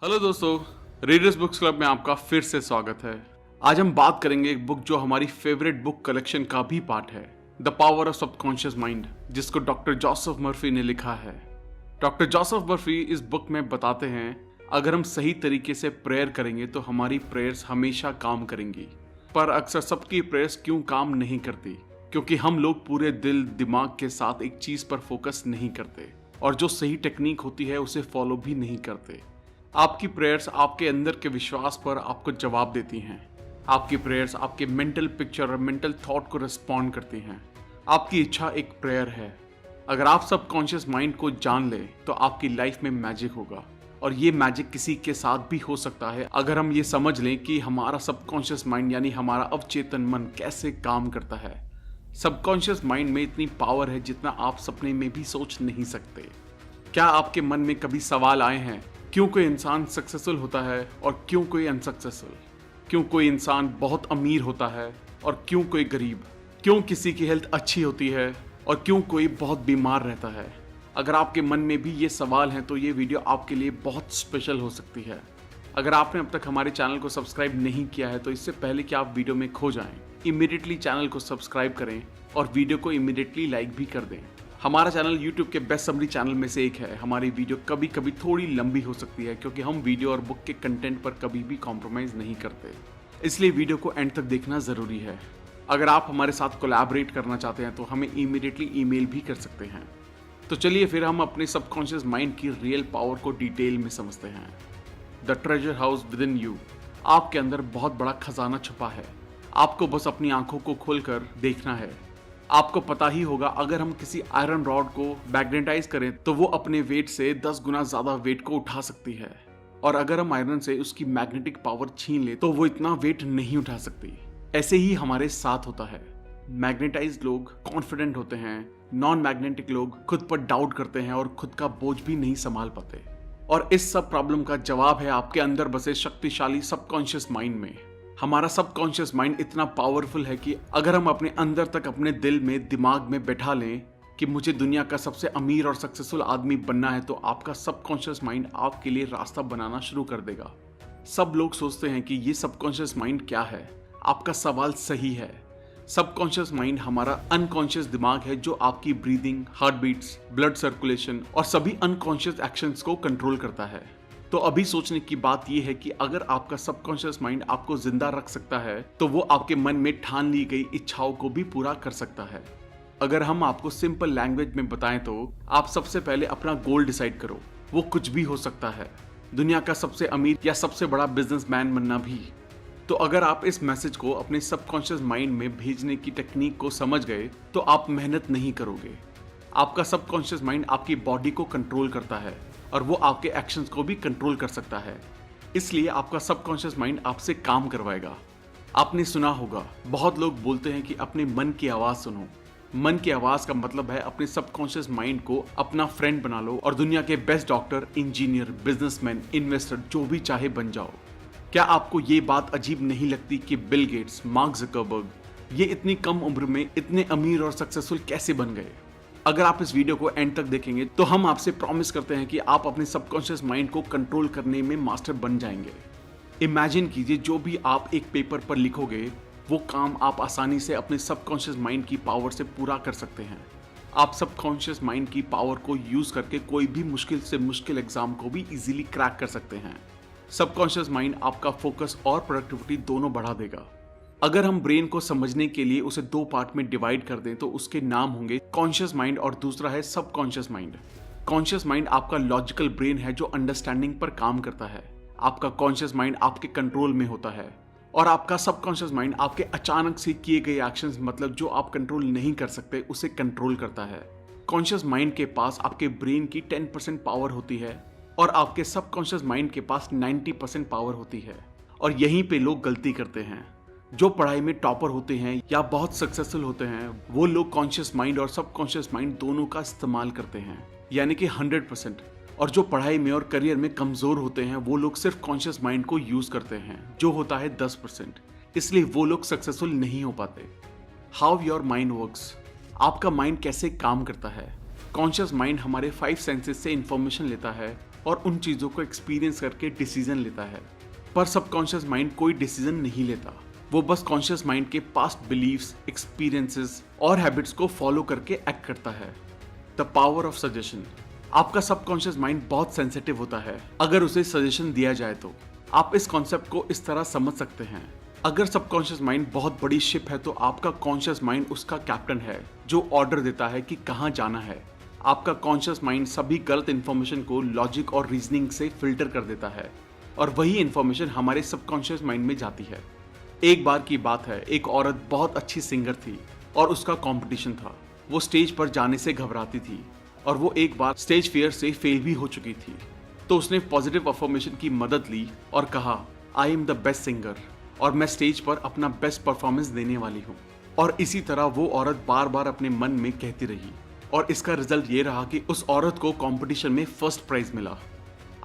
Hello दोस्तों, readers books club में आपका फिर से स्वागत है। आज हम बात करेंगे एक बुक जो हमारी फेवरेट बुक कलेक्शन का भी पार्ट है, the power of subconscious mind, जिसको डॉक्टर जोसेफ मर्फी ने लिखा है। डॉक्टर जोसेफ मर्फी इस बुक में बताते हैं अगर हम सही तरीके से प्रेयर करेंगे तो हमारी प्रेयर्स हमेशा काम करेंगी। पर अक्सर सबकी प्रेयर्स क्यों काम नहीं करती? क्योंकि हम लोग पूरे दिल दिमाग के साथ एक चीज पर फोकस नहीं करते और जो सही टेक्निक होती है उसे फॉलो भी नहीं करते। आपकी प्रेयर्स आपके अंदर के विश्वास पर आपको जवाब देती हैं। आपकी प्रेयर्स आपके मेंटल पिक्चर और मेंटल थॉट को रिस्पॉन्ड करती हैं। आपकी इच्छा एक प्रेयर है। अगर आप सबकॉन्शियस माइंड को जान ले तो आपकी लाइफ में मैजिक होगा, और ये मैजिक किसी के साथ भी हो सकता है अगर हम ये समझ लें कि हमारा सबकॉन्शियस माइंड यानी हमारा अवचेतन मन कैसे काम करता है। सबकॉन्शियस माइंड में इतनी पावर है जितना आप सपने में भी सोच नहीं सकते। क्या आपके मन में कभी सवाल आए हैं, क्यों कोई इंसान सक्सेसफुल होता है और क्यों कोई अनसक्सेसफुल? क्यों कोई इंसान बहुत अमीर होता है और क्यों कोई गरीब? क्यों किसी की हेल्थ अच्छी होती है और क्यों कोई बहुत बीमार रहता है? अगर आपके मन में भी ये सवाल हैं तो ये वीडियो आपके लिए बहुत स्पेशल हो सकती है। अगर आपने अब तक हमारे चैनल को सब्सक्राइब नहीं किया है तो इससे पहले कि आप वीडियो में खो जाएं, इमीडिएटली चैनल को सब्सक्राइब करें और वीडियो को इमीडिएटली लाइक भी कर दें। हमारा चैनल YouTube के बेस्ट समरी चैनल में से एक है। हमारी वीडियो कभी कभी थोड़ी लंबी हो सकती है क्योंकि हम वीडियो और बुक के कंटेंट पर कभी भी कॉम्प्रोमाइज़ नहीं करते, इसलिए वीडियो को एंड तक देखना ज़रूरी है। अगर आप हमारे साथ कोलैबोरेट करना चाहते हैं तो हमें इमीडिएटली ईमेल भी कर सकते हैं। तो चलिए फिर हम अपने सबकॉन्शियस माइंड की रियल पावर को डिटेल में समझते हैं। The treasure house with in you. आपके अंदर बहुत बड़ा खजाना छुपा है। आपको बस अपनी आंखों को खोलकर देखना है। आपको पता ही होगा, अगर हम किसी आयरन रॉड को मैग्नेटाइज करें तो वो अपने वेट से 10 गुना ज्यादा वेट को उठा सकती है, और अगर हम आयरन से उसकी मैग्नेटिक पावर छीन ले तो वो इतना वेट नहीं उठा सकती। ऐसे ही हमारे साथ होता है। मैग्नेटाइज लोग कॉन्फिडेंट होते हैं, नॉन मैग्नेटिक लोग खुद पर डाउट करते हैं और खुद का बोझ भी नहीं संभाल पाते। और इस सब प्रॉब्लम का जवाब है आपके अंदर बसे शक्तिशाली सबकॉन्शियस माइंड में। हमारा सबकॉन्शियस माइंड इतना पावरफुल है कि अगर हम अपने अंदर तक अपने दिल में दिमाग में बैठा लें कि मुझे दुनिया का सबसे अमीर और सक्सेसफुल आदमी बनना है तो आपका सबकॉन्शियस माइंड आपके लिए रास्ता बनाना शुरू कर देगा। सब लोग सोचते हैं कि ये सबकॉन्शियस माइंड क्या है। आपका सवाल सही है। सबकॉन्शियस माइंड हमारा अनकॉन्शियस दिमाग है जो आपकी breathing, heart beats, blood circulation और सभी अनकॉन्शियस एक्शंस को कंट्रोल करता है। तो अभी सोचने की बात यह है कि अगर आपका सबकॉन्शियस माइंड आपको जिंदा रख सकता है तो वो आपके मन में ठान ली गई इच्छाओं को भी पूरा कर सकता है। अगर हम आपको सिंपल लैंग्वेज में बताएं तो आप सबसे पहले अपना गोल डिसाइड करो। वो कुछ भी हो सकता है, दुनिया का सबसे अमीर या सबसे बड़ा बिजनेसमैन बनना भी। तो अगर आप इस मैसेज को अपने सबकॉन्शियस माइंड में भेजने की टेक्निक को समझ गए तो आप मेहनत नहीं करोगे। आपका सबकॉन्शियस माइंड आपकी बॉडी को कंट्रोल करता है और वो आपके एक्शंस को भी कंट्रोल कर सकता है, इसलिए आपका सबकॉन्शियस माइंड आपसे काम करवाएगा। आपने सुना होगा, बहुत लोग बोलते हैं कि अपने मन की आवाज़ सुनो। मन की आवाज़ का मतलब है अपने सबकॉन्शियस माइंड को अपना फ्रेंड बना लो और दुनिया के best doctor, engineer, businessman, investor जो भी चाहे बन जाओ। क्या आपको ये बात अजीब नहीं लगती कि बिल गेट्स, मार्क ज़करबर्ग ये इतनी कम उम्र में इतने अमीर और सक्सेसफुल कैसे बन गए? अगर आप इस वीडियो को एंड तक देखेंगे तो हम आपसे प्रॉमिस करते हैं कि आप अपने सबकॉन्शियस माइंड को कंट्रोल करने में मास्टर बन जाएंगे। इमेजिन कीजिए, जो भी आप एक पेपर पर लिखोगे वो काम आप आसानी से अपने सबकॉन्शियस माइंड की पावर से पूरा कर सकते हैं। आप सबकॉन्शियस माइंड की पावर को यूज करके कोई भी मुश्किल से मुश्किल एग्जाम को भी इजीली क्रैक कर सकते हैं। सबकॉन्शियस माइंड आपका फोकस और प्रोडक्टिविटी दोनों बढ़ा देगा। अगर हम ब्रेन को समझने के लिए उसे 2 पार्ट में डिवाइड कर दें तो उसके नाम होंगे कॉन्शियस माइंड और दूसरा है सबकॉन्शियस माइंड। कॉन्शियस माइंड आपका लॉजिकल ब्रेन है जो अंडरस्टैंडिंग पर काम करता है। आपका कॉन्शियस माइंड आपके कंट्रोल में होता है, और आपका सबकॉन्शियस माइंड आपके अचानक से किए गए एक्शंस, मतलब जो आप कंट्रोल नहीं कर सकते, उसे कंट्रोल करता है। कॉन्शियस माइंड के पास आपके ब्रेन की 10% पावर होती है और आपके सबकॉन्शियस माइंड के पास 90% पावर होती है। और यहीं पे लोग गलती करते हैं। जो पढ़ाई में टॉपर होते हैं या बहुत सक्सेसफुल होते हैं वो लोग कॉन्शियस माइंड और सबकॉन्शियस माइंड दोनों का इस्तेमाल करते हैं, यानी कि 100%। और जो पढ़ाई में और करियर में कमजोर होते हैं वो लोग सिर्फ कॉन्शियस माइंड को यूज करते हैं, जो होता है 10%। इसलिए वो लोग सक्सेसफुल नहीं हो पाते। How your mind works. आपका माइंड कैसे काम करता है? कॉन्शियस माइंड हमारे 5 सेंसेस से इंफॉर्मेशन लेता है और उन चीज़ों को एक्सपीरियंस करके डिसीजन लेता है। पर सबकॉन्शियस माइंड कोई डिसीजन नहीं लेता, वो बस कॉन्शियस माइंड के पास्ट बिलीव्स, एक्सपीरियंसेस और हैबिट्स को फॉलो करके एक्ट करता है। The power of suggestion. आपका सबकॉन्शियस माइंड बहुत सेंसिटिव होता है अगर उसे सजेशन दिया जाए तो। आप इस कॉन्सेप्ट को इस तरह समझ सकते हैं, अगर सबकॉन्शियस माइंड बहुत बड़ी शिप है तो आपका कॉन्शियस माइंड उसका कैप्टन है जो ऑर्डर देता है कि कहाँ जाना है। आपका कॉन्शियस माइंड सभी गलत इन्फॉर्मेशन को लॉजिक और रीजनिंग से फिल्टर कर देता है और वही इन्फॉर्मेशन हमारे सबकॉन्शियस माइंड में जाती है। एक बार की बात है, एक औरत बहुत अच्छी सिंगर थी और उसका कंपटीशन था। वो स्टेज पर जाने से घबराती थी और वो एक बार स्टेज फियर से फेल भी हो चुकी थी। तो उसने पॉजिटिव अफर्मेशन की मदद ली और कहा, I am the best singer और मैं स्टेज पर अपना बेस्ट परफॉर्मेंस देने वाली हूँ। और इसी तरह वो औरत बार बार अपने मन में कहती रही और इसका रिजल्ट ये रहा कि उस औरत को कंपटीशन में फर्स्ट प्राइज मिला।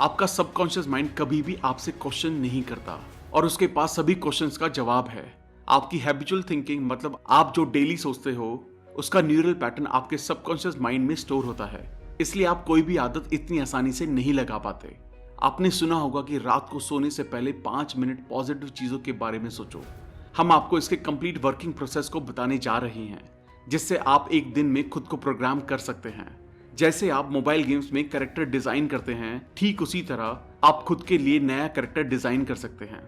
आपका सबकॉन्शियस माइंड कभी भी आपसे क्वेश्चन नहीं करता और उसके पास सभी क्वेश्चंस का जवाब है। आपकी हैबिचुअल थिंकिंग, मतलब आप जो डेली सोचते हो, उसका न्यूरल पैटर्न आपके सबकॉन्शियस माइंड में स्टोर होता है। इसलिए आप कोई भी आदत इतनी आसानी से नहीं लगा पाते। आपने सुना होगा कि रात को सोने से पहले 5 मिनट पॉजिटिव चीजों के बारे में सोचो। हम आपको इसके कंप्लीट वर्किंग प्रोसेस को बताने जा रहे हैं, जिससे आप एक दिन में खुद को प्रोग्राम कर सकते हैं। जैसे आप मोबाइल गेम्स में कैरेक्टर डिजाइन करते हैं, ठीक उसी तरह आप खुद के लिए नया कैरेक्टर डिजाइन कर सकते हैं।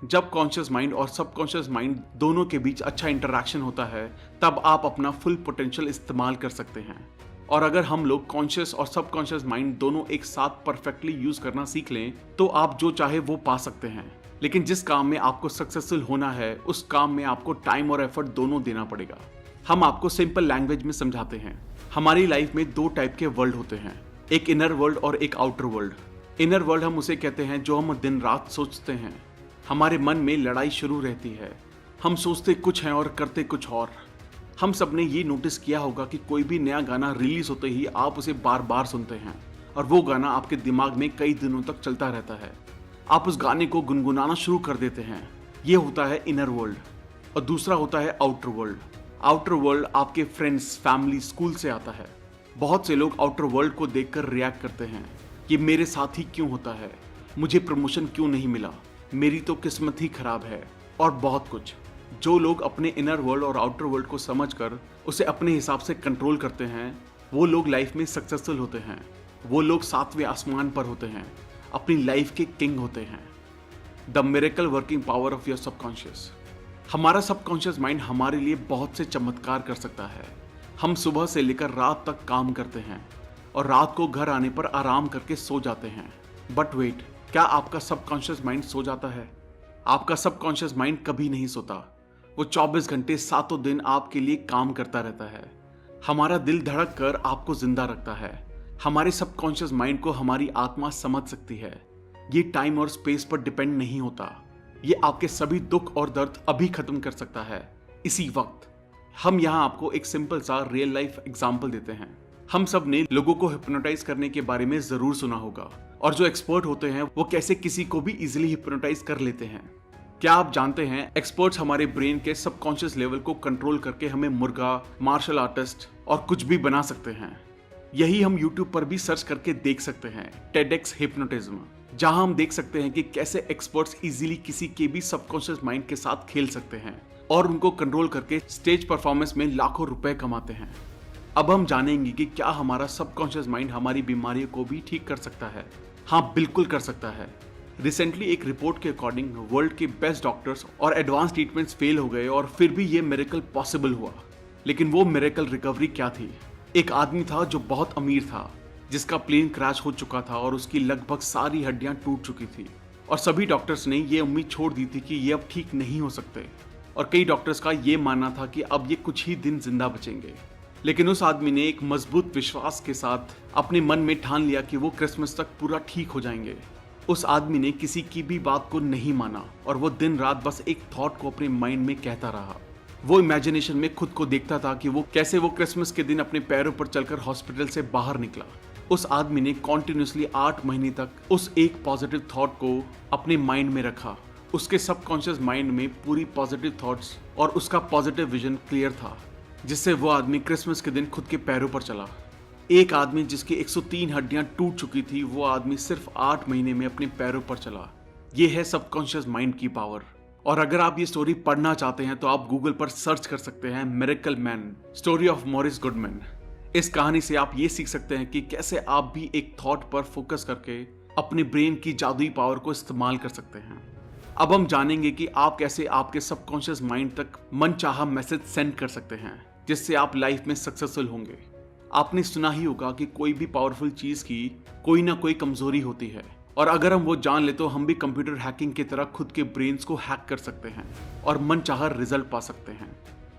जब कॉन्शियस माइंड और सबकॉन्शियस माइंड दोनों के बीच अच्छा इंटरेक्शन होता है, तब आप अपना फुल पोटेंशियल इस्तेमाल कर सकते हैं। और अगर हम लोग कॉन्शियस और सबकॉन्शियस माइंड दोनों एक साथ परफेक्टली यूज करना सीख लें, तो आप जो चाहे वो पा सकते हैं। लेकिन जिस काम में आपको सक्सेसफुल होना है, उस काम में आपको टाइम और एफर्ट दोनों देना पड़ेगा। हम आपको सिंपल लैंग्वेज में समझाते हैं। हमारी लाइफ में 2 टाइप के वर्ल्ड होते हैं, एक इनर वर्ल्ड और एक आउटर वर्ल्ड। इनर वर्ल्ड हम उसे कहते हैं जो हम दिन रात सोचते हैं। हमारे मन में लड़ाई शुरू रहती है, हम सोचते कुछ हैं और करते कुछ और। हम सब ने ये नोटिस किया होगा कि कोई भी नया गाना रिलीज होते ही आप उसे बार बार सुनते हैं और वो गाना आपके दिमाग में कई दिनों तक चलता रहता है। आप उस गाने को गुनगुनाना शुरू कर देते हैं। ये होता है इनर वर्ल्ड। और दूसरा होता है आउटर वर्ल्ड। आउटर वर्ल्ड आपके फ्रेंड्स, फैमिली, स्कूल से आता है। बहुत से लोग आउटर वर्ल्ड को देखकर रिएक्ट करते हैं, ये मेरे साथ ही क्यों होता है, मुझे प्रमोशन क्यों नहीं मिला, मेरी तो किस्मत ही खराब है, और बहुत कुछ। जो लोग अपने इनर वर्ल्ड और आउटर वर्ल्ड को समझकर उसे अपने हिसाब से कंट्रोल करते हैं, वो लोग लाइफ में सक्सेसफुल होते हैं। वो लोग 7वें आसमान पर होते हैं, अपनी लाइफ के किंग होते हैं। The miracle working power of your subconscious. हमारा सबकॉन्शियस माइंड हमारे लिए बहुत से चमत्कार कर सकता है। हम सुबह से लेकर रात तक काम करते हैं और रात को घर आने पर आराम करके सो जाते हैं। बट वेट, क्या आपका सबकॉन्शियस माइंड सो जाता है? आपका सबकॉन्शियस माइंड कभी नहीं सोता। वो 24 घंटे 7 दिन आपके लिए काम करता रहता है। हमारा दिल धड़क कर आपको जिंदा रखता है। हमारे सबकॉन्शियस माइंड को हमारी आत्मा समझ सकती है। ये टाइम और स्पेस पर डिपेंड नहीं होता। ये आपके सभी दुख और दर्द अभी खत्म कर सकता है, इसी वक्त। हम यहाँ आपको एक सिंपल सा रियल लाइफ एग्जाम्पल देते हैं। हम सब ने लोगों को हिप्नोटाइज करने के बारे में जरूर सुना होगा, और जो एक्सपर्ट होते हैं वो कैसे किसी को भी इजीली हिप्नोटाइज कर लेते हैं। क्या आप जानते हैं, एक्सपर्ट्स हमारे ब्रेन के सबकॉन्शियस लेवल को कंट्रोल करके हमें मुर्गा, मार्शल आर्टिस्ट और कुछ भी बना सकते हैं। यही हम YouTube पर भी सर्च करके देख सकते हैं, TEDx हिप्नोटिज्म, जहां हम देख सकते हैं कि कैसे एक्सपर्ट्स इजीली किसी के भी सबकॉन्शियस माइंड के साथ खेल सकते हैं और उनको कंट्रोल करके स्टेज परफॉर्मेंस में लाखों रुपए कमाते हैं। अब हम जानेंगे कि क्या हमारा सबकॉन्शियस माइंड हमारी बीमारियों को भी ठीक कर सकता है। हाँ, बिल्कुल कर सकता है। रिसेंटली एक रिपोर्ट के अकॉर्डिंग वर्ल्ड के बेस्ट डॉक्टर्स और एडवांस ट्रीटमेंट्स फेल हो गए और फिर भी ये मिरेकल पॉसिबल हुआ। लेकिन वो मिरेकल रिकवरी क्या थी? एक आदमी था जो बहुत अमीर था, जिसका प्लेन क्रैश हो चुका था और उसकी लगभग सारी हड्डियां टूट चुकी थी, और सभी डॉक्टर्स ने ये उम्मीद छोड़ दी थी कि ये अब ठीक नहीं हो सकते, और कई डॉक्टर्स का ये मानना था कि अब ये कुछ ही दिन जिंदा बचेंगे। लेकिन उस आदमी ने एक मजबूत विश्वास के साथ अपने मन में ठान लिया कि वो क्रिसमस तक पूरा ठीक हो जाएंगे। उस आदमी ने किसी की भी बात को नहीं माना और वो दिन रात बस एक थॉट को अपने माइंड में कहता रहा। वो इमेजिनेशन में खुद को देखता था कि वो कैसे क्रिसमस के दिन अपने पैरों पर चलकर हॉस्पिटल से बाहर निकला। उस आदमी ने कॉन्टिन्यूसली 8 महीने तक उस एक पॉजिटिव थॉट को अपने माइंड में रखा। उसके सबकॉन्शियस माइंड में पूरी पॉजिटिव थॉट्स और उसका पॉजिटिव विजन क्लियर था, जिससे वो आदमी क्रिसमस के दिन खुद के पैरों पर चला। एक आदमी जिसकी 103 हड्डियां टूट चुकी थी, वो आदमी सिर्फ 8 महीने में अपने पैरों पर चला। ये है सबकॉन्शियस माइंड की पावर। और अगर आप ये स्टोरी पढ़ना चाहते हैं तो आप गूगल पर सर्च कर सकते हैं miracle man, story of Morris Goodman. इस कहानी से आप ये सीख सकते हैं कि कैसे आप भी एक थॉट पर फोकस करके अपने ब्रेन की जादुई पावर को इस्तेमाल कर सकते हैं। अब हम जानेंगे कि आप कैसे आपके सबकॉन्शियस माइंड तक मनचाहा मैसेज सेंड कर सकते हैं, जिससे आप लाइफ में सक्सेसफुल होंगे। आपने सुना ही होगा कि कोई भी पावरफुल चीज की कोई ना कोई कमजोरी होती है, और अगर हम वो जान ले तो हम भी कंप्यूटर हैकिंग की तरह खुद के ब्रेन्स को हैक कर सकते हैं और मनचाहा रिजल्ट पा सकते हैं।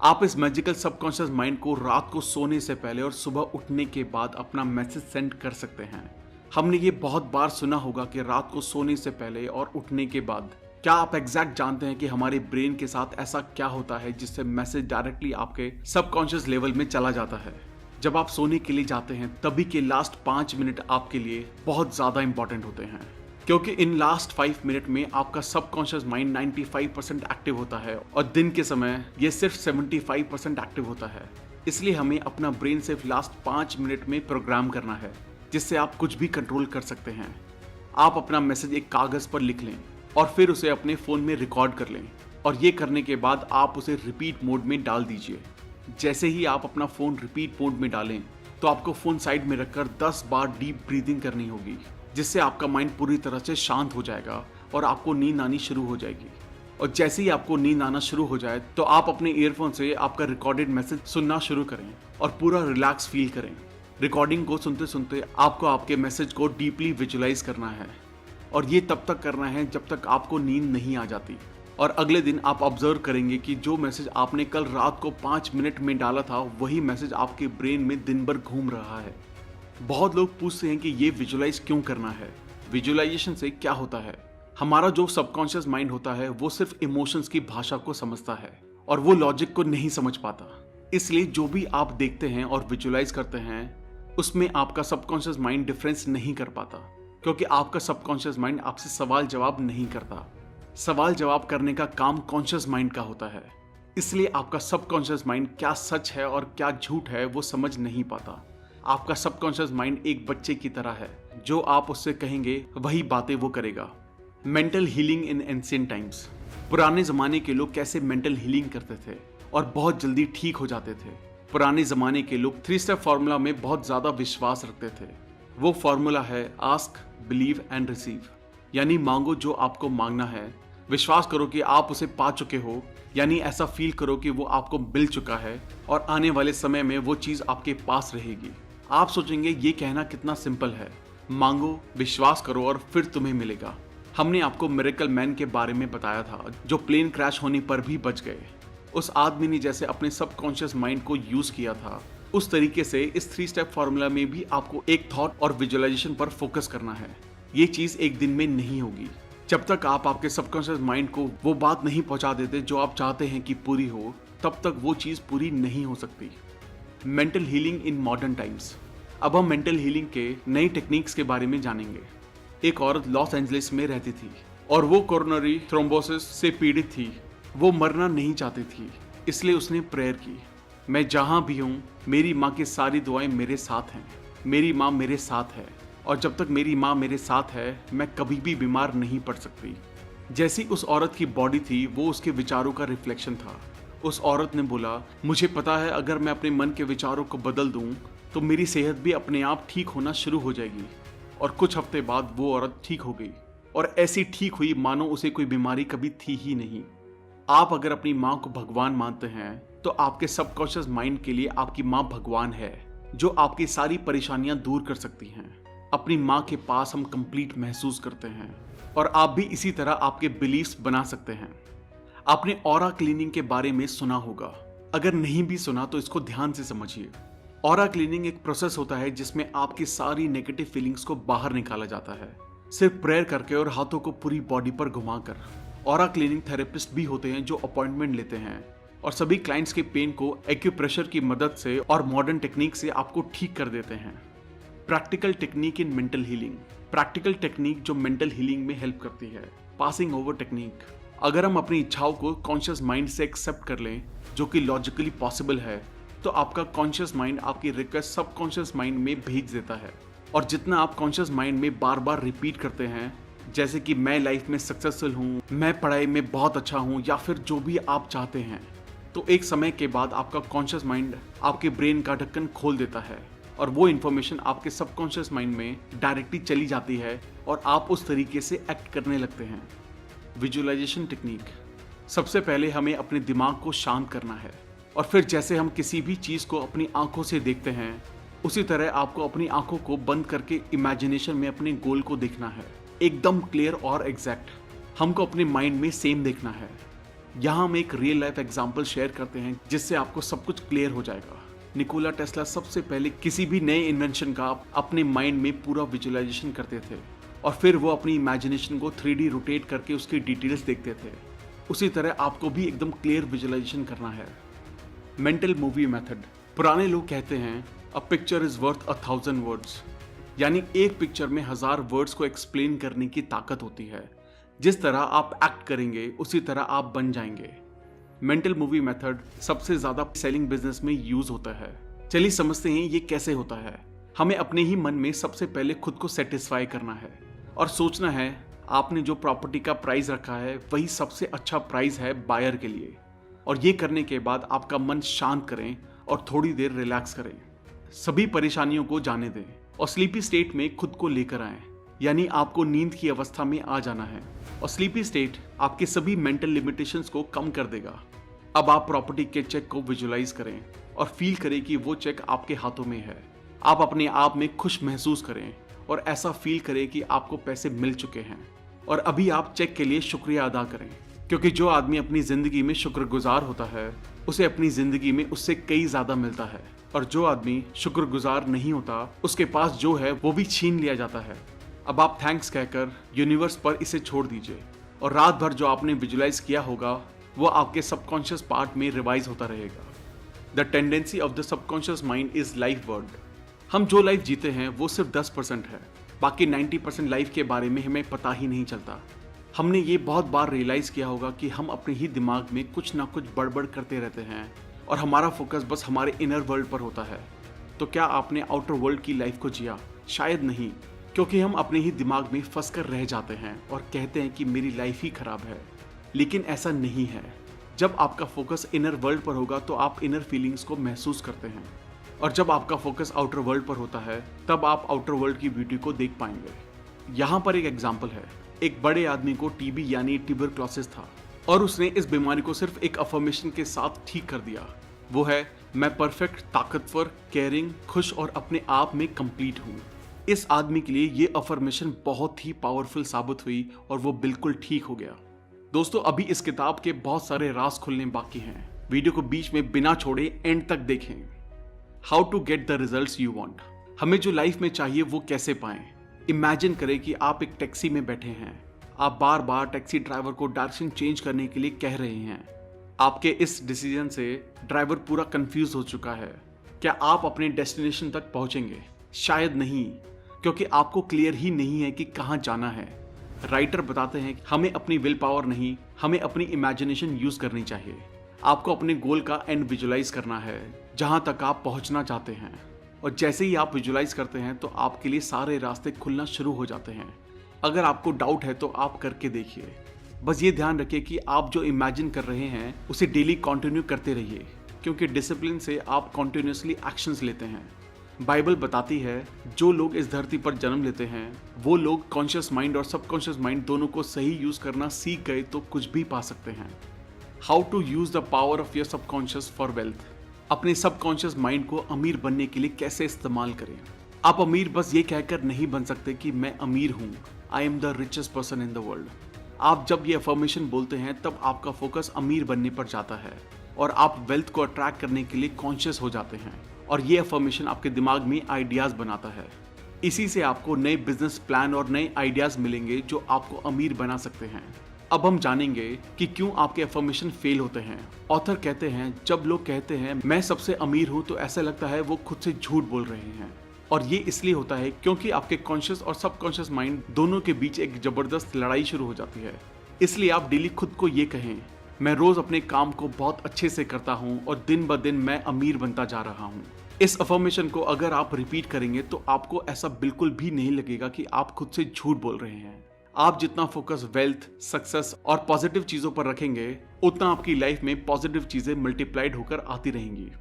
आप इस मैजिकल सबकॉन्शियस माइंड को रात को सोने से पहले और सुबह उठने के बाद अपना मैसेज सेंड कर सकते हैं। हमने ये बहुत बार सुना होगा कि रात को सोने से पहले और उठने के बाद। क्या आप एग्जैक्ट जानते हैं कि हमारे ब्रेन के साथ ऐसा क्या होता है जिससे मैसेज डायरेक्टली आपके सबकॉन्शियस लेवल में चला जाता है? जब आप सोने के लिए जाते हैं तभी के लास्ट 5 मिनट आपके लिए बहुत ज्यादा इंपॉर्टेंट होते हैं, क्योंकि इन लास्ट 5 मिनट में आपका सबकॉन्शियस माइंड 95% एक्टिव होता है और दिन के समय ये सिर्फ 75% एक्टिव होता है। इसलिए हमें अपना ब्रेन सिर्फ लास्ट 5 मिनट में प्रोग्राम करना है, जिससे आप कुछ भी कंट्रोल कर सकते हैं। आप अपना मैसेज एक कागज पर लिख लें और फिर उसे अपने फोन में रिकॉर्ड कर लें, और ये करने के बाद आप उसे रिपीट मोड में डाल दीजिए। जैसे ही आप अपना फोन रिपीट मोड में डालें तो आपको फोन साइड में रखकर 10 बार डीप ब्रीदिंग करनी होगी, जिससे आपका माइंड पूरी तरह से शांत हो जाएगा और आपको नींद आनी शुरू हो जाएगी। और जैसे ही आपको नींद आना शुरू हो जाए तो आप अपने ईयरफोन से आपका रिकॉर्डेड मैसेज सुनना शुरू करें और पूरा रिलैक्स फील करें। रिकॉर्डिंग को सुनते सुनते आपको आपके मैसेज को डीपली विजुअलाइज करना है, और ये तब तक करना है जब तक आपको नींद नहीं आ जाती। और अगले दिन आप ऑब्जर्व करेंगे कि जो मैसेज आपने कल रात को 5 मिनट में डाला था, वही मैसेज आपके ब्रेन में दिन भर घूम रहा है। बहुत लोग पूछते हैं कि ये विजुअलाइज क्यों करना है, विजुअलाइजेशन से क्या होता है? हमारा जो सबकॉन्शियस माइंड होता है वो सिर्फ इमोशंस की भाषा को समझता है और वो लॉजिक को नहीं समझ पाता। इसलिए जो भी आप देखते हैं और विजुअलाइज करते हैं उसमें आपका सबकॉन्शियस माइंड डिफरेंस नहीं कर पाता, क्योंकि आपका सबकॉन्शियस माइंड आपसे सवाल जवाब नहीं करता। सवाल जवाब करने का काम कॉन्शियस माइंड का होता है। इसलिए आपका सबकॉन्शियस माइंड क्या सच है और क्या झूठ है वो समझ नहीं पाता। आपका सबकॉन्शियस माइंड एक बच्चे की तरह है, जो आप उससे कहेंगे वही बातें वो करेगा। Mental healing in ancient times. पुराने जमाने के लोग कैसे मेंटल हीलिंग करते थे और बहुत जल्दी ठीक हो जाते थे। पुराने जमाने के लोग 3 स्टेप फॉर्मूला में बहुत ज्यादा विश्वास रखते थे। वो फॉर्मूला है आस्क, बिलीव एंड रिसीव, यानी मांगो जो आपको मांगना है, विश्वास करो कि आप उसे पा चुके हो, यानी ऐसा फील करो कि वो आपको मिल चुका है और आने वाले समय में वो चीज आपके पास रहेगी। आप सोचेंगे ये कहना कितना सिंपल है, मांगो, विश्वास करो और फिर तुम्हें मिलेगा। हमने आपको मिरेकल मैन के बारे में बताया था, जो प्लेन क्रैश होने पर भी बच गए। उस आदमी ने जैसे अपने सबकॉन्शियस माइंड को यूज किया था, उस तरीके से इस 3 स्टेप फॉर्मूला में भी आपको एक थॉट और विजुअलाइजेशन पर फोकस करना है। ये चीज एक दिन में नहीं होगी। जब तक आप आपके सबकॉन्शियस माइंड को वो बात नहीं पहुंचा देते जो आप चाहते हैं कि पूरी हो, तब तक वो चीज पूरी नहीं हो सकती। Mental healing in modern times. अब हम मेंटल हीलिंग के नई टेक्निक्स के बारे में जानेंगे। एक औरत लॉस एंजलिस में रहती थी और वो कोरोनरी थ्रोम्बोसिस से पीड़ित थी। वो मरना नहीं चाहती थी, इसलिए उसने प्रेयर की, मैं जहां भी हूं मेरी माँ की सारी दुआएं मेरे साथ हैं। मेरी माँ मेरे साथ है और जब तक मेरी माँ मेरे साथ है मैं कभी भी बीमार नहीं पड़ सकती। जैसी उस औरत की बॉडी थी वो उसके विचारों का रिफ्लेक्शन था। उस औरत ने बोला, मुझे पता है अगर मैं अपने मन के विचारों को बदल दूं तो मेरी सेहत भी अपने आप ठीक होना शुरू हो जाएगी। और कुछ हफ्ते बाद वो औरत ठीक हो गई और ऐसी ठीक हुई मानो उसे कोई बीमारी कभी थी ही नहीं। आप अगर अपनी माँ को भगवान मानते हैं तो आपके सबकॉन्शियस माइंड के लिए आपकी माँ भगवान है, जो आपकी सारी परेशानियां दूर कर सकती हैं। अपनी माँ के पास हम कंप्लीट महसूस करते हैं और आप भी इसी तरह आपके बिलीफ्स बना सकते हैं। आपने ऑरा क्लीनिंग के बारे में सुना होगा, अगर नहीं भी सुना तो इसको ध्यान से समझिए। ऑरा क्लीनिंग एक प्रोसेस होता है जिसमें आपकी सारी नेगेटिव फीलिंग्स को बाहर निकाला जाता है, सिर्फ प्रेयर करके और हाथों को पूरी बॉडी पर घुमाकर। ऑरा क्लीनिंग थेरेपिस्ट भी होते हैं जो अपॉइंटमेंट लेते हैं और सभी क्लाइंट्स के पेन को एक्यूप्रेशर की मदद से और मॉडर्न टेक्निक से आपको ठीक कर देते हैं। Practical technique in mental healing. Practical technique जो मेंटल हीलिंग में हेल्प करती है। Passing over technique. अगर हम अपनी इच्छाओं को कॉन्शियस माइंड से एक्सेप्ट कर लें, जो कि लॉजिकली पॉसिबल है, तो आपका कॉन्शियस माइंड आपकी रिक्वेस्ट सबकॉन्शियस माइंड में भेज देता है। और जितना आप कॉन्शियस माइंड में बार बार रिपीट करते हैं, जैसे कि मैं लाइफ में सक्सेसफुल हूँ, मैं पढ़ाई में बहुत अच्छा हूँ, या फिर जो भी आप चाहते हैं, तो एक समय के बाद आपका कॉन्शियस माइंड आपके ब्रेन का ढक्कन खोल देता है और वो इन्फॉर्मेशन आपके सबकॉन्शियस माइंड में डायरेक्टली चली जाती है और आप उस तरीके से एक्ट करने लगते हैं। Visualization technique. सबसे पहले हमें अपने दिमाग को शांत करना है और फिर जैसे हम किसी भी चीज़ को अपनी आंखों से देखते हैं, उसी तरह आपको अपनी आंखों को बंद करके इमेजिनेशन में अपने गोल को देखना है, एकदम क्लियर और एग्जैक्ट। हमको अपने माइंड में सेम देखना है। यहाँ हम एक रियल लाइफ एग्जाम्पल शेयर करते हैं जिससे आपको सब कुछ क्लियर हो जाएगा। निकोला टेस्ला सबसे पहले किसी भी नए इन्वेंशन का अपने माइंड में पूरा विजुअलाइजेशन करते थे और फिर वो अपनी इमेजिनेशन को 3D रोटेट करके उसकी डिटेल्स देखते थे। उसी तरह आपको भी एकदम क्लियर विजुअलाइजेशन करना है। Mental movie method. पुराने लोग कहते हैं a picture is worth 1000 words, यानी एक पिक्चर में 1000 वर्ड्स को एक्सप्लेन करने की ताकत होती है। जिस तरह आप एक्ट करेंगे उसी तरह आप बन जाएंगे। मेंटल मूवी मेथड सबसे ज्यादा सेलिंग बिजनेस में यूज होता है। चलिए समझते हैं ये कैसे होता है। हमें अपने ही मन में सबसे पहले खुद को सेटिस्फाई करना है और सोचना है आपने जो प्रॉपर्टी का प्राइस रखा है वही सबसे अच्छा प्राइस है बायर के लिए। और ये करने के बाद आपका मन शांत करें और थोड़ी देर रिलैक्स करें, सभी परेशानियों को जाने दें और स्लीपी स्टेट में खुद को लेकर आएं, यानी आपको नींद की अवस्था में आ जाना है। और स्लीपी स्टेट आपके सभी मेंटल लिमिटेशंस को कम कर देगा। अब आप प्रॉपर्टी के चेक को विजुअलाइज करें और फील करें कि वो चेक आपके हाथों में है। आप अपने आप में खुश महसूस करें और ऐसा फील करें कि आपको पैसे मिल चुके हैं। और अभी आप चेक के लिए शुक्रिया अदा करें, क्योंकि जो आदमी अपनी जिंदगी में शुक्रगुजार होता है उसे अपनी जिंदगी में उससे कई ज्यादा मिलता है, और जो आदमी शुक्रगुजार नहीं होता उसके पास जो है वो भी छीन लिया जाता है। अब आप थैंक्स कहकर यूनिवर्स पर इसे छोड़ दीजिए और रात भर जो आपने विजुलाइज किया होगा वो आपके सबकॉन्शियस पार्ट में रिवाइज होता रहेगा। The tendency of the subconscious mind is life word. हम जो लाइफ जीते हैं वो सिर्फ 10% है, बाकी 90% लाइफ के बारे में हमें पता ही नहीं चलता। हमने ये बहुत बार रियलाइज किया होगा कि हम अपने ही दिमाग में कुछ ना कुछ बड़बड़ करते रहते हैं और हमारा फोकस बस हमारे इनर वर्ल्ड पर होता है। तो क्या आपने आउटर वर्ल्ड की लाइफ को जिया? शायद नहीं, क्योंकि हम अपने ही दिमाग में फंस कर रह जाते हैं और कहते हैं कि मेरी लाइफ ही खराब है। लेकिन ऐसा नहीं है। जब आपका फोकस इनर वर्ल्ड पर होगा तो आप इनर फीलिंग्स को महसूस करते हैं, और जब आपका फोकस आउटर वर्ल्ड पर होता है तब आप आउटर वर्ल्ड की ब्यूटी को देख पाएंगे। यहाँ पर एक एग्जाम्पल है। एक बड़े आदमी को टीबी यानी ट्यूबरक्लोसिस था और उसने इस बीमारी को सिर्फ एक अफर्मेशन के साथ ठीक कर दिया। वो है, मैं परफेक्ट, ताकतवर, केयरिंग, खुश और अपने आप में कंप्लीट हूँ। इस आदमी के लिए ये अफर्मेशन बहुत ही पावरफुल साबित हुई और वो बिल्कुल ठीक हो गया। दोस्तों, अभी इस किताब के बहुत सारे राज खुलने बाकी हैं। वीडियो को बीच में बिना छोड़े एंड तक देखें। How to get the results you want. हमें जो लाइफ में चाहिए वो कैसे पाएं। इमेजिन करें कि आप एक टैक्सी में बैठे हैं। आप बार बार टैक्सी ड्राइवर को डायरेक्शन चेंज करने के लिए कह रहे हैं। आपके इस डिसीजन से ड्राइवर पूरा कंफ्यूज हो चुका है। क्या आप अपने डेस्टिनेशन तक पहुंचेंगे? शायद नहीं, क्योंकि आपको क्लियर ही नहीं है कि कहां जाना है। राइटर बताते हैं हमें अपनी विल पावर नहीं, हमें अपनी इमेजिनेशन यूज करनी चाहिए। आपको अपने गोल का एंड विजुलाइज करना है, जहां तक आप पहुंचना चाहते हैं। और जैसे ही आप विजुलाइज करते हैं तो आपके लिए सारे रास्ते खुलना शुरू हो जाते हैं। अगर आपको डाउट है तो आप करके देखिए। बस ये ध्यान रखिए कि आप जो इमेजिन कर रहे हैं उसे डेली कंटिन्यू करते रहिए, क्योंकि डिसिप्लिन से आप कंटिन्यूअसली एक्शंस लेते हैं। बाइबल बताती है जो लोग इस धरती पर जन्म लेते हैं वो लोग कॉन्शियस माइंड और सबकॉन्शियस माइंड दोनों को सही यूज करना सीख गए तो कुछ भी पा सकते हैं। How to use the power of your subconscious for wealth. अपने सबकॉन्शियस माइंड को अमीर बनने के लिए कैसे इस्तेमाल करें। आप अमीर बस ये कहकर नहीं बन सकते कि मैं अमीर हूँ, I am the richest person in the world. आप जब ये अफर्मेशन बोलते हैं तब आपका फोकस अमीर बनने पर जाता है और आप वेल्थ को अट्रैक्ट करने के लिए कॉन्शियस हो जाते हैं, और ये अफर्मेशन आपके दिमाग में आइडियाज बनाता है। इसी से आपको नए बिजनेस प्लान और नए आइडियाज मिलेंगे जो आपको अमीर बना सकते हैं। अब हम जानेंगे कि क्यों आपके अफर्मेशन फेल होते हैं। ऑथर कहते हैं जब लोग कहते हैं मैं सबसे अमीर हूं तो ऐसा लगता है वो खुद से झूठ बोल रहे हैं, और ये इसलिए होता है क्योंकि आपके कॉन्शियस और सबकॉन्शियस माइंड दोनों के बीच एक जबरदस्त लड़ाई शुरू हो जाती है। इसलिए आप डेली खुद को ये कहें मैं रोज अपने काम को बहुत अच्छे से करता हूँ और दिन ब दिन मैं अमीर बनता जा रहा हूँ। इस अफर्मेशन को अगर आप रिपीट करेंगे तो आपको ऐसा बिल्कुल भी नहीं लगेगा कि आप खुद से झूठ बोल रहे हैं। आप जितना फोकस वेल्थ, सक्सेस और पॉजिटिव चीजों पर रखेंगे, उतना आपकी लाइफ में पॉजिटिव चीजें मल्टीप्लाइड होकर आती रहेंगी।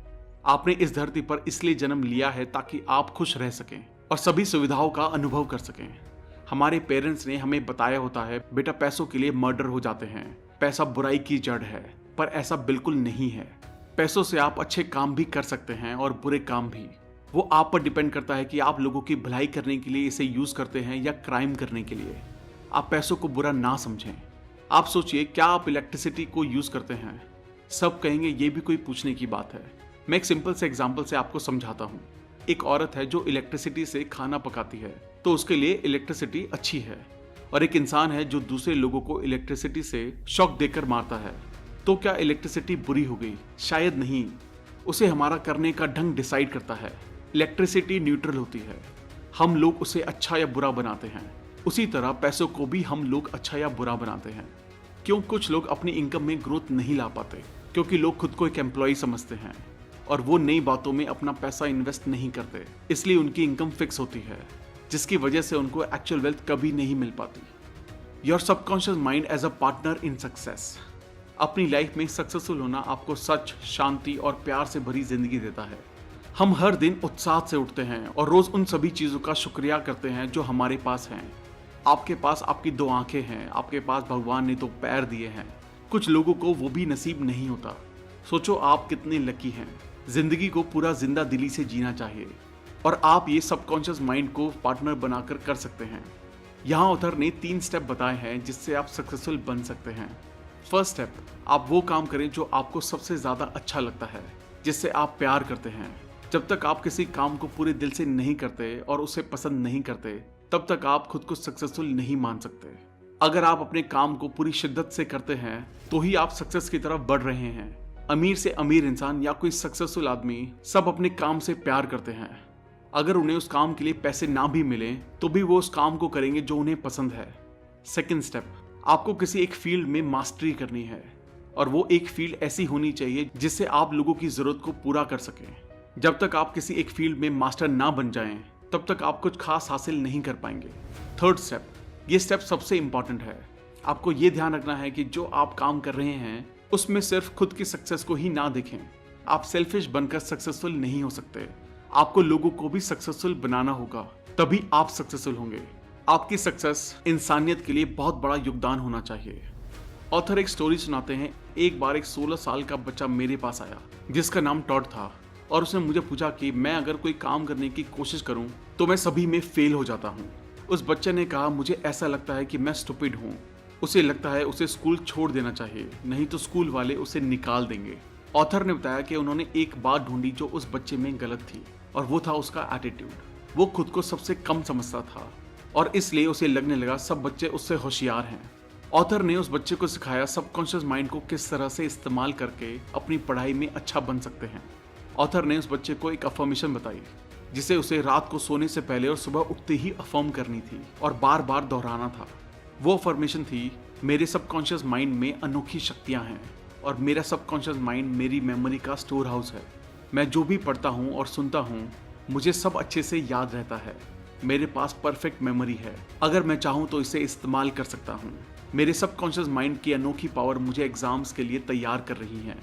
आपने इस धरती पर इसलिए जन्म लिया है ताकि आप खुश रह सकें और सभी सुविधाओं का अनुभव कर सकें। हमारे पेरेंट्स ने हमें बताया होता है, बेटा पैसों के लिए मर्डर हो जाते हैं, पैसा बुराई की जड़ है, पर ऐसा बिल्कुल नहीं है। पैसों से आप अच्छे काम भी कर सकते हैं और बुरे काम भी। वो आप पर डिपेंड करता है कि आप लोगों की भलाई करने के लिए इसे यूज करते हैं या क्राइम करने के लिए। आप पैसों को बुरा ना समझें। आप सोचिए, क्या आप इलेक्ट्रिसिटी को यूज करते हैं? सब कहेंगे ये भी कोई पूछने की बात है। मैं एक सिंपल से एग्जाम्पल से आपको समझाता हूँ। एक औरत है जो इलेक्ट्रिसिटी से खाना पकाती है, तो उसके लिए इलेक्ट्रिसिटी अच्छी है। और एक इंसान है जो दूसरे लोगों को इलेक्ट्रिसिटी से शॉक देकर मारता है, तो क्या इलेक्ट्रिसिटी बुरी हो गई? शायद नहीं। उसे हमारा करने का ढंग डिसाइड करता है। इलेक्ट्रिसिटी न्यूट्रल होती है, हम लोग उसे अच्छा या बुरा बनाते हैं। उसी तरह पैसों को भी हम लोग अच्छा या बुरा बनाते हैं। क्यों कुछ लोग अपनी इनकम में ग्रोथ नहीं ला पाते? क्योंकि लोग खुद को एक एम्प्लॉय समझते हैं और वो नई बातों में अपना पैसा इन्वेस्ट नहीं करते, इसलिए उनकी इनकम फिक्स होती है, जिसकी वजह से उनको एक्चुअल वेल्थ कभी नहीं मिल पाती। Your subconscious mind as a partner in success. अपनी लाइफ में सक्सेसफुल होना आपको सच, शांति और प्यार से भरी जिंदगी देता है। हम हर दिन उत्साह से उठते हैं और रोज उन सभी चीजों का शुक्रिया करते हैं जो हमारे पास हैं। आपके पास आपकी 2 आंखें हैं, आपके पास भगवान ने 2 पैर दिए हैं। कुछ लोगों को वो भी नसीब नहीं होता। सोचो आप कितने लकी हैं। जिंदगी को पूरा जिंदा दिली से जीना चाहिए और आप ये सबकॉन्शियस माइंड को पार्टनर बनाकर कर सकते हैं। यहाँ ऑथर ने 3 स्टेप बताए हैं जिससे आप सक्सेसफुल बन सकते हैं। फर्स्ट स्टेप, आप वो काम करें जो आपको सबसे ज्यादा अच्छा लगता है, जिससे आप प्यार करते हैं। जब तक आप किसी काम को पूरे दिल से नहीं करते और उसे पसंद नहीं करते, तब तक आप खुद को सक्सेसफुल नहीं मान सकते। अगर आप अपने काम को पूरी शिद्दत से करते हैं तो ही आप सक्सेस की तरफ बढ़ रहे हैं। अमीर से अमीर इंसान या कोई सक्सेसफुल आदमी सब अपने काम से प्यार करते हैं। अगर उन्हें उस काम के लिए पैसे ना भी मिले तो भी वो उस काम को करेंगे जो उन्हें पसंद है। सेकंड स्टेप, आपको किसी एक फील्ड में मास्टरी करनी है और वो एक फील्ड ऐसी होनी चाहिए जिससे आप लोगों की जरूरत को पूरा कर सकें। जब तक आप किसी एक फील्ड में मास्टर ना बन जाएं, तब तक आप कुछ खास हासिल नहीं कर पाएंगे। थर्ड स्टेप, ये स्टेप सबसे इंपॉर्टेंट है। आपको ये ध्यान रखना है कि जो आप काम कर रहे हैं उसमें सिर्फ खुद की सक्सेस को ही ना देखें। आप सेल्फिश बनकर सक्सेसफुल नहीं हो सकते। आपको लोगों को भी सक्सेसफुल बनाना होगा, तभी आप सक्सेसफुल होंगे। आपकी सक्सेस इंसानियत के लिए बहुत बड़ा योगदान होना चाहिए। ऑथर एक स्टोरी सुनाते हैं। एक बार एक 16 साल का बच्चा मेरे पास आया जिसका नाम टॉड था और उसने मुझे पूछा कि मैं अगर कोई काम करने की कोशिश करूं तो मैं सभी में फेल हो जाता हूं। उस बच्चे ने कहा, मुझे ऐसा लगता है कि मैं स्टूपिड हूं। उसे लगता है उसे स्कूल छोड़ देना चाहिए, नहीं तो स्कूल वाले उसे निकाल देंगे। ऑथर ने बताया कि उन्होंने एक बात ढूंढी जो उस बच्चे में गलत थी और वो था उसका एटीट्यूड। वो खुद को सबसे कम समझता था और इसलिए उसे लगने लगा सब बच्चे उससे होशियार हैं। ऑथर ने उस बच्चे को सिखाया सबकॉन्शियस माइंड को किस तरह से इस्तेमाल करके अपनी पढ़ाई में अच्छा बन सकते हैं। ऑथर ने उस बच्चे को एक अफर्मेशन बताई जिसे उसे रात को सोने से पहले और सुबह उठते ही अफर्म करनी थी और बार बार दोहराना था। वो अफर्मेशन थी, मेरे सबकॉन्शियस माइंड में अनोखी शक्तियां हैं और मेरा सबकॉन्शियस माइंड मेरी मेमोरी का स्टोर हाउस है। मैं जो भी पढ़ता हूँ और सुनता हूँ मुझे सब अच्छे से याद रहता है। मेरे पास परफेक्ट मेमोरी है, अगर मैं चाहूँ तो इसे इस्तेमाल कर सकता हूँ। मेरे सबकॉन्शियस माइंड की अनोखी पावर मुझे एग्जाम्स के लिए तैयार कर रही है।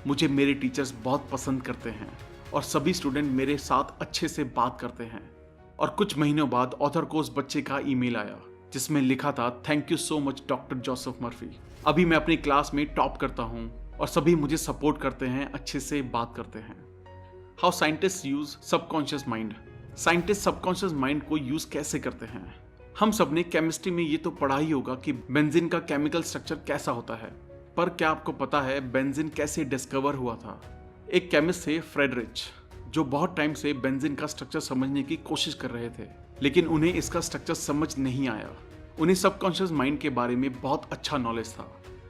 मुझे मेरे टीचर्स बहुत पसंद करते हैं और सभी स्टूडेंट मेरे साथ अच्छे से बात करते हैं। और कुछ महीनों बाद ऑथर को उस बच्चे का ईमेल आया जिसमें लिखा था, thank you so much doctor Joseph Murphy. अभी मैं अपनी क्लास में टॉप करता हूँ और सभी मुझे सपोर्ट करते हैं, अच्छे से बात करते हैं। How scientist use subconscious mind. Scientist subconscious mind को यूज कैसे करते हैं? हम सब ने केमिस्ट्री में ये तो पढ़ा ही होगा कि बेंजीन का केमिकल स्ट्रक्चर कैसा होता है, पर क्या आपको पता है बेंजीन कैसे डिस्कवर हुआ था? एक केमिस्ट थे फ्रेडरिच, जो बहुत टाइम से बेंजीन का स्ट्रक्चर समझने की कोशिश कर रहे थे, लेकिन उन्हें इसका स्ट्रक्चर समझ नहीं आया। उन्हें सबकॉन्शियस माइंड के बारे में बहुत अच्छा नॉलेज था,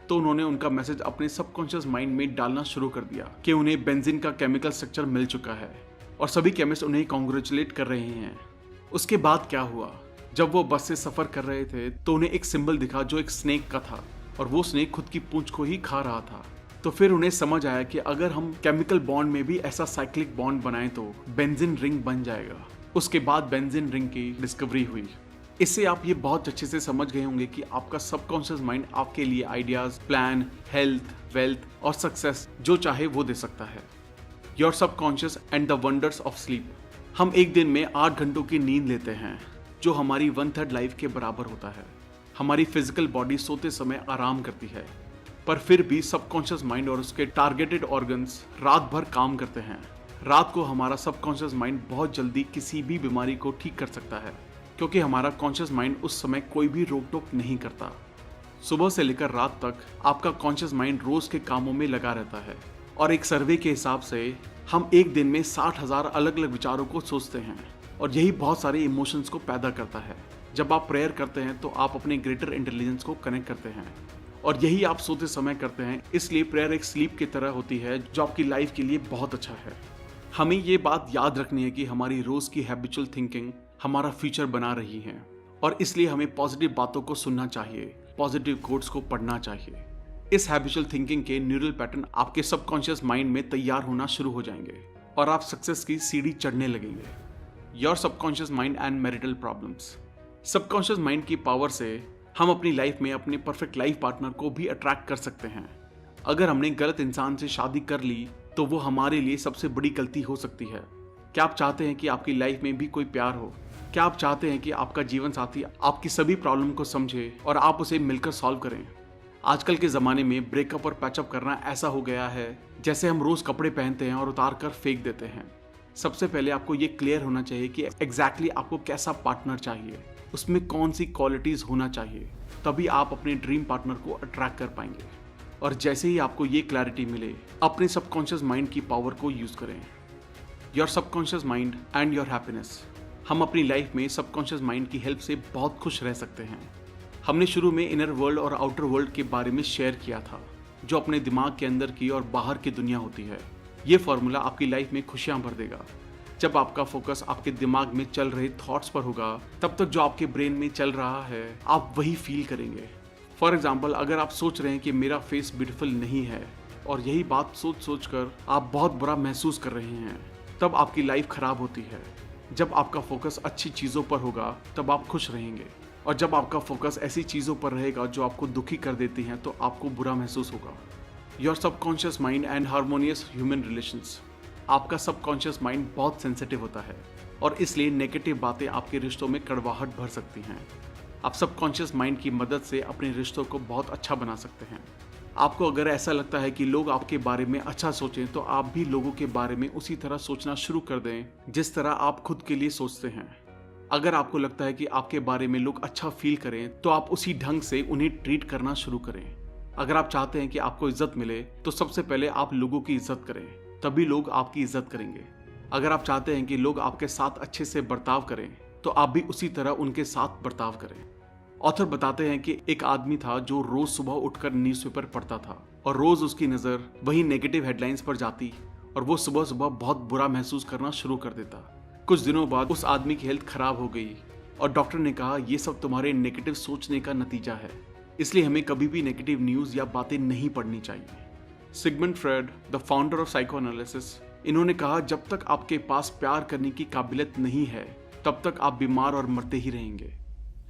तो उन्होंने उनका मैसेज अपने सबकॉन्शियस माइंड में डालना शुरू कर दिया कि उन्हें बेंजीन का केमिकल स्ट्रक्चर मिल चुका है और सभी केमिस्ट उन्हें कॉन्ग्रेचुलेट कर रहे हैं। उसके बाद क्या हुआ, जब वो बस से सफर कर रहे थे तो उन्हें एक सिंबल दिखा जो एक स्नेक का था। और वो स्नेक खुद की पूंछ को ही खा रहा था। तो फिर उन्हें समझ आया कि अगर हम केमिकल बॉन्ड में भी ऐसा साइक्लिक बॉन्ड बनाएं तो बेंजीन रिंग बन जाएगा। उसके बाद बेंजीन रिंग की डिस्कवरी हुई। इससे आप ये बहुत अच्छे से समझ गए होंगे कि आपका सबकॉन्शियस माइंड आपके लिए आइडियाज, प्लान, हेल्थ, वेल्थ और सक्सेस जो चाहे वो दे सकता है। Your subconscious and the wonders of sleep. हम एक दिन में 8 घंटों की नींद लेते हैं, जो हमारी 1/3 लाइफ के बराबर होता है। हमारी फिजिकल बॉडी सोते समय आराम करती है, पर फिर भी सबकॉन्शियस माइंड और उसके टारगेटेड ऑर्गन्स रात भर काम करते हैं। रात को हमारा सबकॉन्शियस माइंड बहुत जल्दी किसी भी बीमारी को ठीक कर सकता है, क्योंकि हमारा कॉन्शियस माइंड उस समय कोई भी रोक टोक नहीं करता। सुबह से लेकर रात तक आपका कॉन्शियस माइंड रोज के कामों में लगा रहता है, और एक सर्वे के हिसाब से हम एक दिन में 60,000 अलग अलग विचारों को सोचते हैं, और यही बहुत सारे इमोशंस को पैदा करता है। जब आप प्रेयर करते हैं तो आप अपने ग्रेटर इंटेलिजेंस को कनेक्ट करते हैं, और यही आप सोते समय करते हैं। इसलिए प्रेयर एक स्लीप की तरह होती है, जो आपकी लाइफ के लिए बहुत अच्छा है। हमें ये बात याद रखनी है कि हमारी रोज की हैबिचुअल थिंकिंग हमारा फ्यूचर बना रही है, और इसलिए हमें पॉजिटिव बातों को सुनना चाहिए, पॉजिटिव कोट्स को पढ़ना चाहिए। इस हैबिचुअल थिंकिंग के न्यूरल पैटर्न आपके सबकॉन्शियस माइंड में तैयार होना शुरू हो जाएंगे, और आप सक्सेस की सीढ़ी चढ़ने लगेंगे। Your subconscious mind and marital problems. Subconscious mind की पावर से हम अपनी लाइफ में अपने परफेक्ट लाइफ पार्टनर को भी अट्रैक्ट कर सकते हैं। अगर हमने गलत इंसान से शादी कर ली तो वो हमारे लिए सबसे बड़ी गलती हो सकती है। क्या आप चाहते हैं कि आपकी लाइफ में भी कोई प्यार हो? क्या आप चाहते हैं कि आपका जीवन साथी आपकी सभी प्रॉब्लम को समझे और आप उसे मिलकर सॉल्व करें? आजकल के ज़माने में ब्रेकअप और पैचअप करना ऐसा हो गया है जैसे हम रोज़ कपड़े पहनते हैं और उतार कर फेंक देते हैं। सबसे पहले आपको ये क्लियर होना चाहिए कि एग्जैक्टली आपको कैसा पार्टनर चाहिए, उसमें कौन सी क्वालिटीज़ होना चाहिए, तभी आप अपने ड्रीम पार्टनर को अट्रैक्ट कर पाएंगे। और जैसे ही आपको ये क्लैरिटी मिले, अपने सबकॉन्शियस माइंड की पावर को यूज़ करें। Your subconscious mind and your happiness. हम अपनी लाइफ में सबकॉन्शियस माइंड की हेल्प से बहुत खुश रह सकते हैं। हमने शुरू में इनर वर्ल्ड और आउटर वर्ल्ड के बारे में शेयर किया था, जो अपने दिमाग के अंदर की और बाहर की दुनिया होती है। ये फॉर्मूला आपकी लाइफ में खुशियां भर देगा। जब आपका फोकस आपके दिमाग में चल रहे थॉट्स पर होगा, तब तक जो आपके ब्रेन में चल रहा है आप वही फील करेंगे। फॉर एग्जाम्पल, अगर आप सोच रहे हैं कि मेरा फेस ब्यूटीफुल नहीं है, और यही बात सोच सोच कर आप बहुत बुरा महसूस कर रहे हैं, तब आपकी लाइफ खराब होती है। जब आपका फोकस अच्छी चीज़ों पर होगा तब आप खुश रहेंगे, और जब आपका फोकस ऐसी चीज़ों पर रहेगा जो आपको दुखी कर देती हैं तो आपको बुरा महसूस होगा। Your subconscious mind and harmonious human relations. आपका सबकॉन्शियस माइंड बहुत सेंसिटिव होता है, और इसलिए नेगेटिव बातें आपके रिश्तों में कड़वाहट भर सकती हैं। आप सबकॉन्शियस माइंड की मदद से अपने रिश्तों को बहुत अच्छा बना सकते हैं। आपको अगर ऐसा लगता है कि लोग आपके बारे में अच्छा सोचें, तो आप भी लोगों के बारे में उसी तरह सोचना शुरू कर दें जिस तरह आप खुद के लिए सोचते हैं। अगर आपको लगता है कि आपके बारे में लोग अच्छा फील करें, तो आप उसी ढंग से उन्हें ट्रीट करना शुरू करें। अगर आप चाहते हैं कि आपको इज्जत मिले, तो सबसे पहले आप लोगों की इज्जत करें, तभी लोग आपकी इज्जत करेंगे। अगर आप चाहते हैं कि लोग आपके साथ अच्छे से बर्ताव करें, तो आप भी उसी तरह उनके साथ बर्ताव करें। ऑथर बताते हैं कि एक आदमी था जो रोज सुबह उठकर न्यूज़पेपर पढ़ता था, और रोज उसकी नज़र वही नेगेटिव हेडलाइंस पर जाती, और वो सुबह सुबह बहुत बुरा महसूस करना शुरू कर देता। कुछ दिनों बाद उस आदमी की हेल्थ खराब हो गई, और डॉक्टर ने कहा, ये सब तुम्हारे नेगेटिव सोचने का नतीजा है, इसलिए हमें कभी भी नेगेटिव न्यूज़ या बातें नहीं पढ़नी चाहिए। Sigmund Freud, the founder of psychoanalysis, इन्होंने कहा, जब तक आपके पास प्यार करने की काबिलियत नहीं है, तब तक आप बीमार और मरते ही रहेंगे।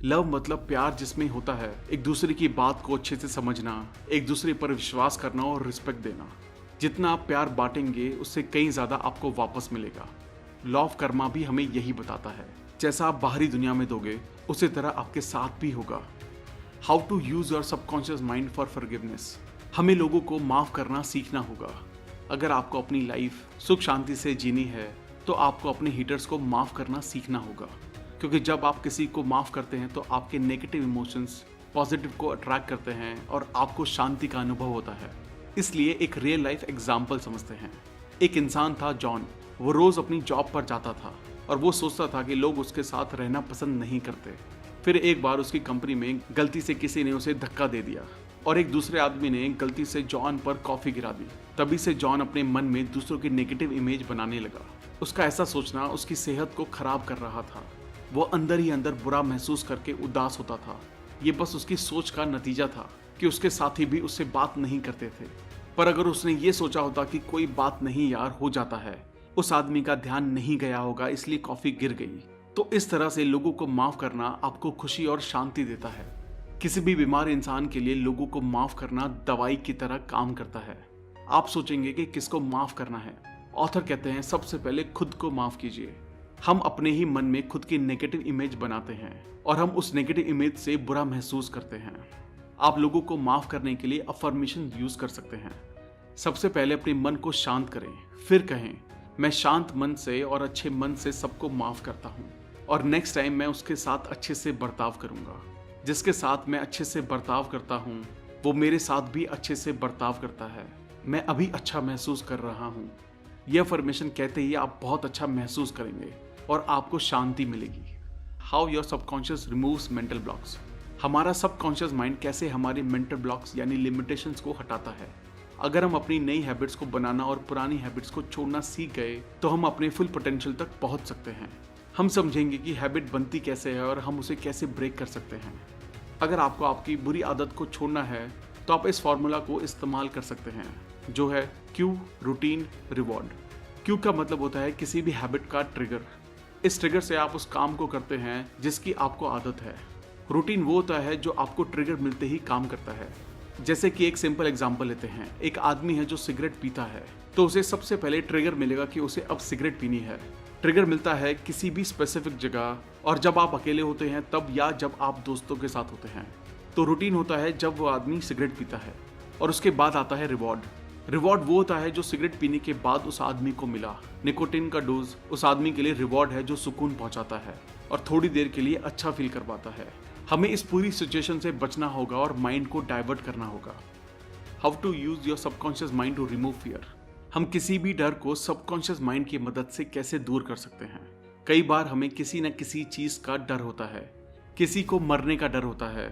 लव मतलब प्यार, जिसमें होता है एक दूसरे की बात को अच्छे से समझना, एक दूसरे पर विश्वास करना और रिस्पेक्ट देना। जितना आप प्यार बांटेंगे, उससे कहीं ज़्यादा आपको वापस मिलेगा। लॉ ऑफ कर्मा भी हमें यही बताता है, जैसा आप बाहरी दुनिया में दोगे, उसी तरह आपके साथ भी होगा। How to use your subconscious mind for forgiveness. हमें लोगों को माफ़ करना सीखना होगा। अगर आपको अपनी लाइफ सुख शांति से जीनी है, तो आपको अपने हीटर्स को माफ़ करना सीखना होगा, क्योंकि जब आप किसी को माफ़ करते हैं तो आपके नेगेटिव इमोशंस पॉजिटिव को अट्रैक्ट करते हैं, और आपको शांति का अनुभव होता है। इसलिए एक रियल लाइफ एग्जाम्पल समझते हैं। एक इंसान था जॉन। वो रोज़ अपनी जॉब पर जाता था, और वो सोचता था कि लोग उसके साथ रहना पसंद नहीं करते। फिर एक बार उसकी कंपनी में गलती से किसी ने उसे धक्का दे दिया, और एक दूसरे आदमी ने गलती से जॉन पर कॉफ़ी गिरा दी। तभी से जॉन अपने मन में दूसरों की नेगेटिव इमेज बनाने लगा। उसका ऐसा सोचना उसकी सेहत को खराब कर रहा था। वो अंदर ही अंदर बुरा महसूस करके उदास होता था। ये बस उसकी सोच का नतीजा था, कि उसके साथी भी उससे बात नहीं करते थे। पर अगर उसने ये सोचा होता कि कोई बात नहीं यार, हो जाता है, उस आदमी का ध्यान नहीं गया होगा इसलिए कॉफी गिर गई। तो इस तरह से लोगों को माफ करना आपको खुशी और शांति देता है। किसी भी बीमार इंसान के लिए लोगों को माफ करना दवाई की तरह काम करता है। आप सोचेंगे कि किसको माफ करना है। ऑथर कहते हैं सबसे पहले खुद को माफ कीजिए। हम अपने ही मन में खुद की नेगेटिव इमेज बनाते हैं और हम उस नेगेटिव इमेज से बुरा महसूस करते हैं। आप लोगों को माफ करने के लिए अफर्मेशन यूज कर सकते हैं। सबसे पहले अपने मन को शांत करें, फिर कहें मैं शांत मन से और अच्छे मन से सबको माफ करता हूँ और नेक्स्ट टाइम मैं उसके साथ अच्छे से बर्ताव करूंगा। जिसके साथ मैं अच्छे से बर्ताव करता हूँ वो मेरे साथ भी अच्छे से बर्ताव करता है। मैं अभी अच्छा महसूस कर रहा हूँ। यह अफर्मेशन कहते ही आप बहुत अच्छा महसूस करेंगे और आपको शांति मिलेगी। How your subconscious removes mental blocks. हमारा सबकॉन्शियस माइंड कैसे हमारे मेंटल ब्लॉक्स यानी लिमिटेशंस को हटाता है। अगर हम अपनी नई हैबिट्स को बनाना और पुरानी हैबिट्स को छोड़ना सीख गए तो हम अपने फुल पोटेंशियल तक पहुंच सकते हैं। हम समझेंगे कि हैबिट बनती कैसे है और हम उसे कैसे ब्रेक कर सकते हैं। अगर आपको आपकी बुरी आदत को छोड़ना है तो आप इस फॉर्मूला को इस्तेमाल कर सकते हैं, जो है क्यू, रूटीन, रिवॉर्ड। क्यू का मतलब होता है किसी भी हैबिट का ट्रिगर। इस ट्रिगर से आप उस काम को करते हैं जिसकी आपको आदत है। रूटीन वो होता है जो आपको ट्रिगर मिलते ही काम करता है। जैसे कि एक सिंपल एग्जांपल लेते हैं, एक आदमी है जो सिगरेट पीता है तो उसे सबसे पहले ट्रिगर मिलेगा कि उसे अब सिगरेट पीनी है। ट्रिगर मिलता है किसी भी स्पेसिफिक जगह और जब आप अकेले होते हैं तब, या जब आप दोस्तों के साथ होते हैं। तो रूटीन होता है जब वो आदमी सिगरेट पीता है। और उसके बाद आता है रिवॉर्ड। रिवॉर्ड वो होता है जो सिगरेट पीने के बाद उस आदमी को मिला। निकोटीन का डोज उस आदमी के लिए रिवॉर्ड है जो सुकून पहुंचाता है और थोड़ी देर के लिए अच्छा फील करवाता है। हमें इस पूरी सिचुएशन से बचना होगा और माइंड को डाइवर्ट करना होगा। How to use your subconscious mind to remove fear. हम किसी भी डर को सबकॉन्शियस माइंड की मदद से कैसे दूर कर सकते हैं। कई बार हमें किसी न किसी चीज का डर होता है। किसी को मरने का डर होता है,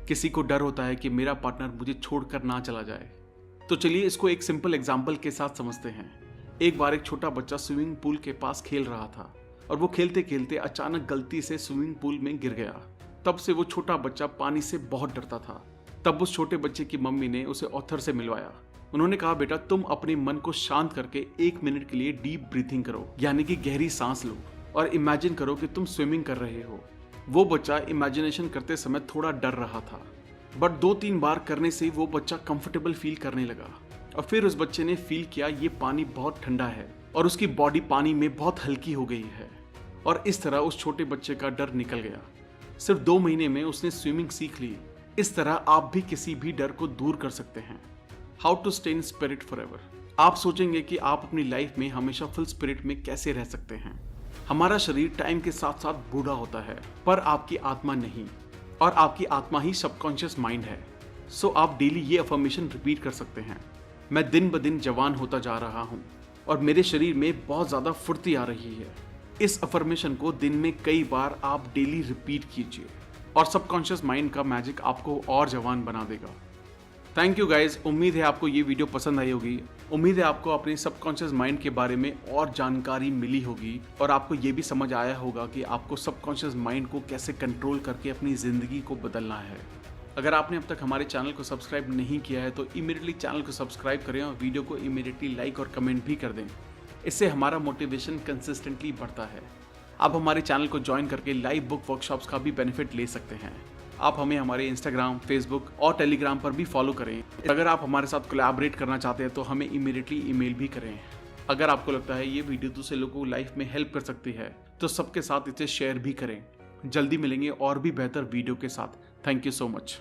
किसी को डर होता है कि मेरा पार्टनर मुझे छोड़कर ना चला जाए। तो चलिए इसको एक सिंपल एग्जाम्पल के साथ समझते हैं। एक बार एक छोटा बच्चा स्विमिंग पूल के पास खेल रहा था और वो खेलते खेलते अचानक गलती से स्विमिंग पूल में गिर गया। तब से वो छोटा बच्चा पानी से बहुत डरता था। तब उस छोटे बच्चे की मम्मी ने उसे ऑथर से मिलवाया। उन्होंने कहा बेटा तुम अपने मन को शांत करके 1 मिनट के लिए डीप ब्रीथिंग करो, यानी कि गहरी सांस लो और इमेजिन करो कि तुम स्विमिंग कर रहे हो। वो बच्चा इमेजिनेशन करते समय थोड़ा डर रहा था, बट 2-3 बार करने से वो बच्चा कंफर्टेबल फील करने लगा और फिर उस बच्चे ने फील किया ये पानी बहुत ठंडा है और उसकी बॉडी पानी में बहुत हल्की हो गई है। और इस तरह उस छोटे बच्चे का डर निकल गया। सिर्फ 2 महीने में उसने स्विमिंग सीख ली। इस तरह आप भी किसी भी डर को दूर कर सकते हैं। How to stay in spirit forever. आप सोचेंगे कि आप अपनी लाइफ में हमेशा फुल स्पिरिट में कैसे रह सकते हैं। हमारा शरीर टाइम के साथ साथ बूढ़ा होता है, पर आपकी आत्मा नहीं, और आपकी आत्मा ही सबकॉन्शियस माइंड है। सो आप डेली ये अफर्मेशन रिपीट कर सकते हैं। मैं दिन ब दिन जवान होता जा रहा हूँ और मेरे शरीर में बहुत ज्यादा फुर्ती आ रही है। इस अफर्मेशन को दिन में कई बार आप डेली रिपीट कीजिए और सबकॉन्शियस माइंड का मैजिक आपको और जवान बना देगा। Thank you guys. उम्मीद है आपको ये वीडियो पसंद आई होगी। उम्मीद है आपको अपने सबकॉन्शियस माइंड के बारे में और जानकारी मिली होगी और आपको ये भी समझ आया होगा कि आपको सबकॉन्शियस माइंड को कैसे कंट्रोल करके अपनी ज़िंदगी को बदलना है। अगर आपने अब तक हमारे चैनल को सब्सक्राइब नहीं किया है तो इमीडिएटली चैनल को सब्सक्राइब करें और वीडियो को इमीडिएटली लाइक और कमेंट भी कर दें। इससे हमारा मोटिवेशन कंसिस्टेंटली बढ़ता है। आप हमारे चैनल को ज्वाइन करके लाइव बुक वर्कशॉप्स का भी बेनिफिट ले सकते हैं। आप हमें हमारे इंस्टाग्राम, फेसबुक और टेलीग्राम पर भी फॉलो करें। अगर आप हमारे साथ कोलैबोरेट करना चाहते हैं तो हमें इमीडिएटली ईमेल भी करें। अगर आपको लगता है ये वीडियो दूसरे लोगों को लाइफ में हेल्प कर सकती है तो सबके साथ इसे शेयर भी करें। जल्दी मिलेंगे और भी बेहतर वीडियो के साथ। Thank you so much.